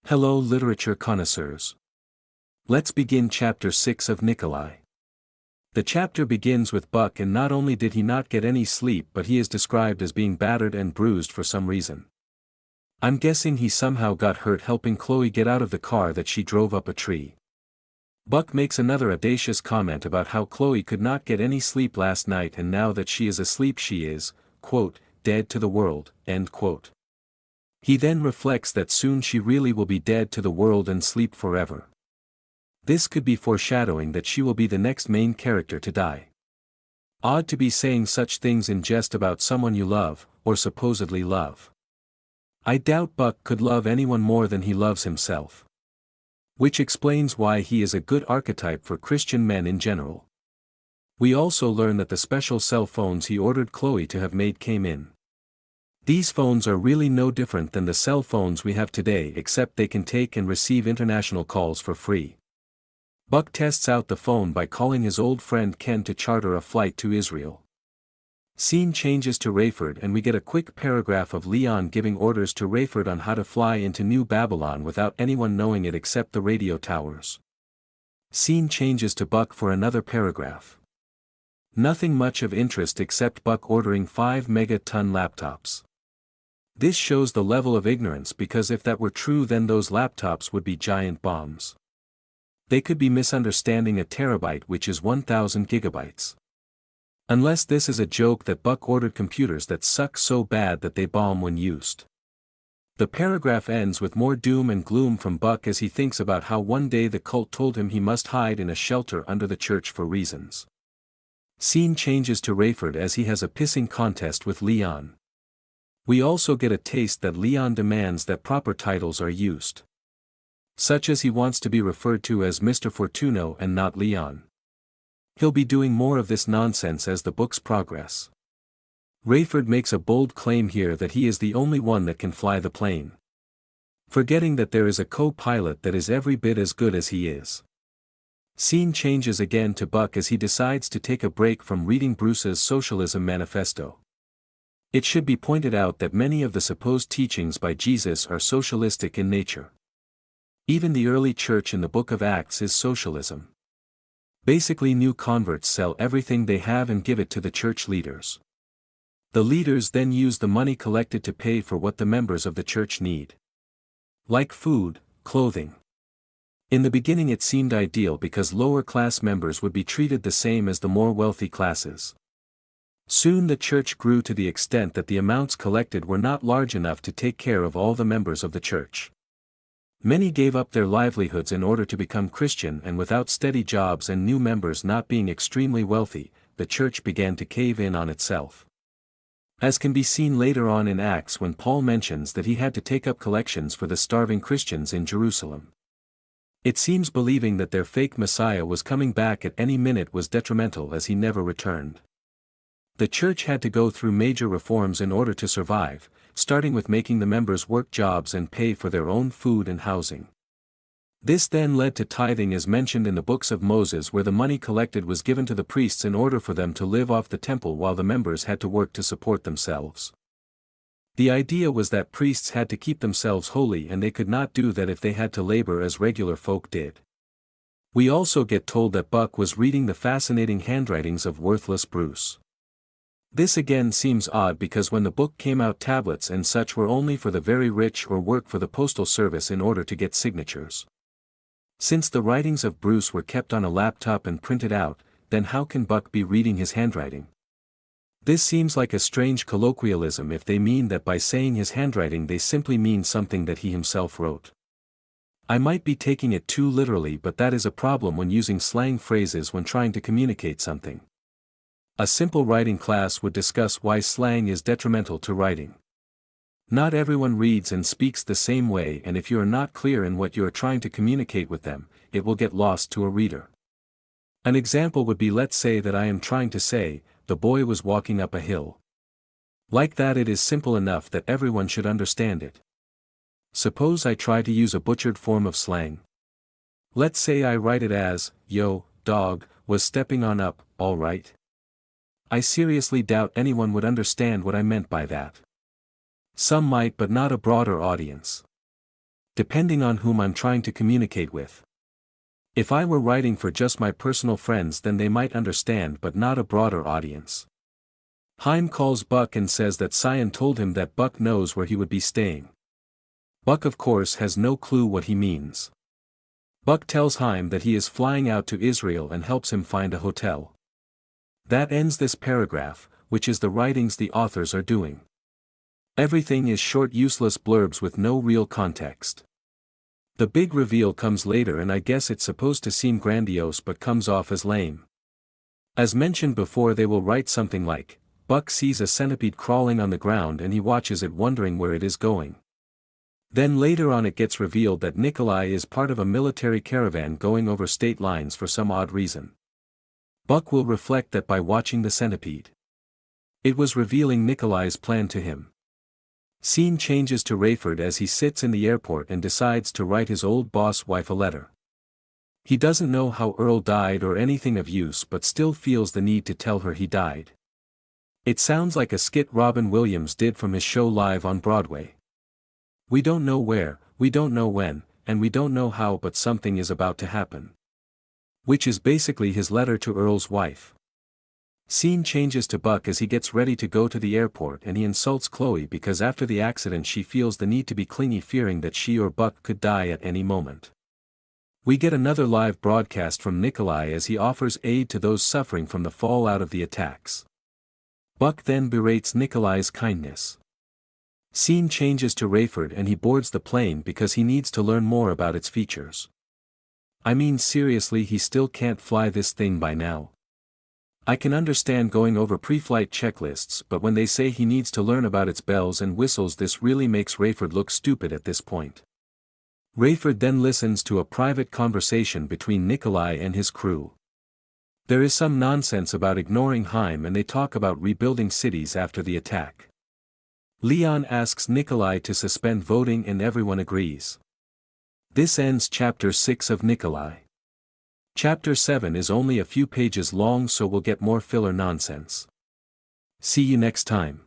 Hello literature connoisseurs. Let's begin chapter 6 of Nicolae. The chapter begins with Buck, and not only did he not get any sleep, but he is described as being battered and bruised for some reason. I'm guessing he somehow got hurt helping Chloe get out of the car that she drove up a tree. Buck makes another audacious comment about how Chloe could not get any sleep last night, and now that she is asleep she is, quote, dead to the world, end quote. He then reflects that soon she really will be dead to the world and sleep forever. This could be foreshadowing that she will be the next main character to die. Odd to be saying such things in jest about someone you love, or supposedly love. I doubt Buck could love anyone more than he loves himself. Which explains why he is a good archetype for Christian men in general. We also learn that the special cell phones he ordered Chloe to have made came in. These phones are really no different than the cell phones we have today, except they can take and receive international calls for free. Buck tests out the phone by calling his old friend Ken to charter a flight to Israel. Scene changes to Rayford and we get a quick paragraph of Leon giving orders to Rayford on how to fly into New Babylon without anyone knowing it except the radio towers. Scene changes to Buck for another paragraph. Nothing much of interest except Buck ordering 5 megaton laptops. This shows the level of ignorance, because if that were true then those laptops would be giant bombs. They could be misunderstanding a terabyte, which is 1000 gigabytes. Unless this is a joke that Buck ordered computers that suck so bad that they bomb when used. The paragraph ends with more doom and gloom from Buck as he thinks about how one day the cult told him he must hide in a shelter under the church for reasons. Scene changes to Rayford as he has a pissing contest with Leon. We also get a taste that Leon demands that proper titles are used. Such as he wants to be referred to as Mr. Fortuno and not Leon. He'll be doing more of this nonsense as the books progress. Rayford makes a bold claim here that he is the only one that can fly the plane. Forgetting that there is a co-pilot that is every bit as good as he is. Scene changes again to Buck as he decides to take a break from reading Bruce's Socialism Manifesto. It should be pointed out that many of the supposed teachings by Jesus are socialistic in nature. Even the early church in the book of Acts is socialism. Basically, new converts sell everything they have and give it to the church leaders. The leaders then use the money collected to pay for what the members of the church need. Like food, clothing. In the beginning it seemed ideal because lower class members would be treated the same as the more wealthy classes. Soon the church grew to the extent that the amounts collected were not large enough to take care of all the members of the church. Many gave up their livelihoods in order to become Christian, and without steady jobs and new members not being extremely wealthy, the church began to cave in on itself. As can be seen later on in Acts when Paul mentions that he had to take up collections for the starving Christians in Jerusalem. It seems believing that their fake Messiah was coming back at any minute was detrimental, as he never returned. The church had to go through major reforms in order to survive, starting with making the members work jobs and pay for their own food and housing. This then led to tithing, as mentioned in the books of Moses, where the money collected was given to the priests in order for them to live off the temple while the members had to work to support themselves. The idea was that priests had to keep themselves holy, and they could not do that if they had to labor as regular folk did. We also get told that Buck was reading the fascinating handwritings of worthless Bruce. This again seems odd because when the book came out tablets and such were only for the very rich or work for the postal service in order to get signatures. Since the writings of Bruce were kept on a laptop and printed out, then how can Buck be reading his handwriting? This seems like a strange colloquialism if they mean that by saying his handwriting they simply mean something that he himself wrote. I might be taking it too literally, but that is a problem when using slang phrases when trying to communicate something. A simple writing class would discuss why slang is detrimental to writing. Not everyone reads and speaks the same way, and if you are not clear in what you are trying to communicate with them, it will get lost to a reader. An example would be, let's say that I am trying to say, the boy was walking up a hill. Like that, it is simple enough that everyone should understand it. Suppose I try to use a butchered form of slang. Let's say I write it as, yo, dog, was stepping on up, all right? I seriously doubt anyone would understand what I meant by that. Some might, but not a broader audience. depending on whom I'm trying to communicate with. If I were writing for just my personal friends, then they might understand, but not a broader audience. Chaim calls Buck and says that Sion told him that Buck knows where he would be staying. Buck of course has no clue what he means. Buck tells Chaim that he is flying out to Israel and helps him find a hotel. That ends this paragraph, which is the writings the authors are doing. Everything is short useless blurbs with no real context. The big reveal comes later, and I guess it's supposed to seem grandiose but comes off as lame. As mentioned before, they will write something like, Buck sees a centipede crawling on the ground and he watches it wondering where it is going. Then later on it gets revealed that Nicolae is part of a military caravan going over state lines for some odd reason. Buck will reflect that by watching the centipede. It was revealing Nicolae's plan to him. Scene changes to Rayford as he sits in the airport and decides to write his old boss wife a letter. He doesn't know how Earl died or anything of use, but still feels the need to tell her he died. It sounds like a skit Robin Williams did from his show Live on Broadway. We don't know where, we don't know when, and we don't know how, but something is about to happen. Which is basically his letter to Earl's wife. Scene changes to Buck as he gets ready to go to the airport and he insults Chloe because after the accident she feels the need to be clingy, fearing that she or Buck could die at any moment. We get another live broadcast from Nicolae as he offers aid to those suffering from the fallout of the attacks. Buck then berates Nicolae's kindness. Scene changes to Rayford and he boards the plane because he needs to learn more about its features. I mean, seriously, he still can't fly this thing by now. I can understand going over pre-flight checklists, but when they say he needs to learn about its bells and whistles, this really makes Rayford look stupid at this point. Rayford then listens to a private conversation between Nicolae and his crew. There is some nonsense about ignoring Chaim and they talk about rebuilding cities after the attack. Leon asks Nicolae to suspend voting and everyone agrees. This ends Chapter 6 of Nicolae. Chapter 7 is only a few pages long, so we'll get more filler nonsense. See you next time.